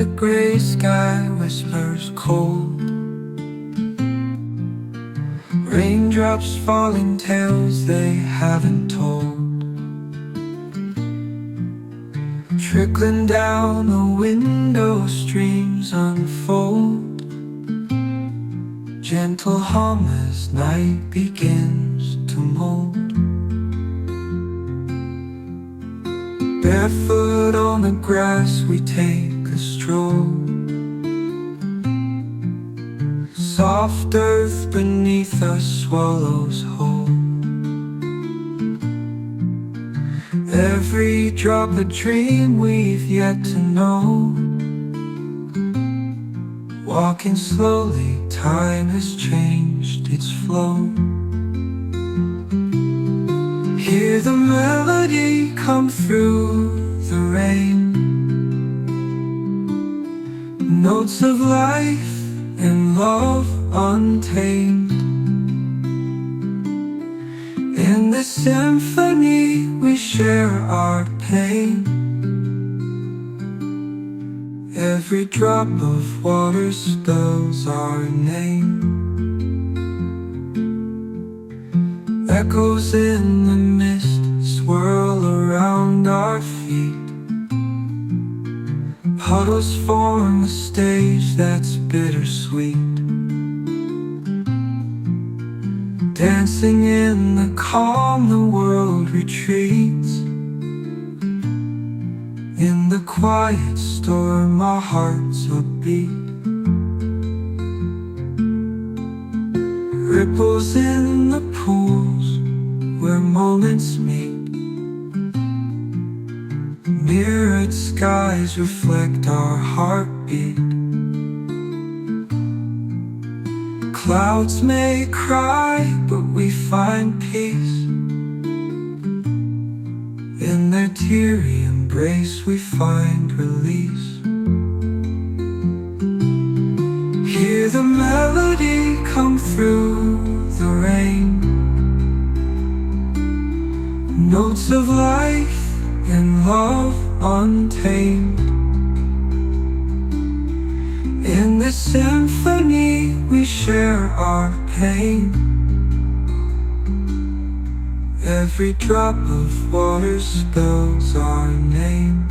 the gray sky whispers cold. Raindrops falling tales they haven't told, trickling down the window, streams unfold. Gentle hum as night begins to mold. Barefoot on the grass we take a stroll. Soft earth beneath us swallows whole. Every drop a dream we've yet to know. Walking slowly, time has changed its flow. Hear the melody come through the rain. Notes of life and love untamed. In this symphony we share our pain. Every drop of water spells our name. Echoes in the mist swirl around our feet. Puddles form a stage that's bittersweet. Dancing in the calm, the world retreats. In the quiet storm, our hearts are beat. Ripples in the pools where moments meet. Mirrored skies reflect our heartbeat. Clouds may cry, but we find peace. In their teary embrace we find release. Hear the melody come through the rain. Notes of life and love untamed. In this symphony we share our pain. Every drop of water spells our name.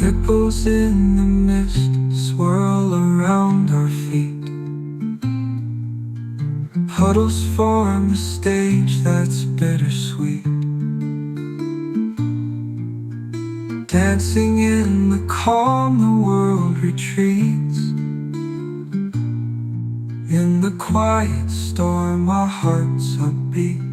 Ripples in the mist swirl around our feet. Puddles form a stage that's bittersweet. Dancing in the calm, the world retreats. In the quiet storm, our hearts are beat.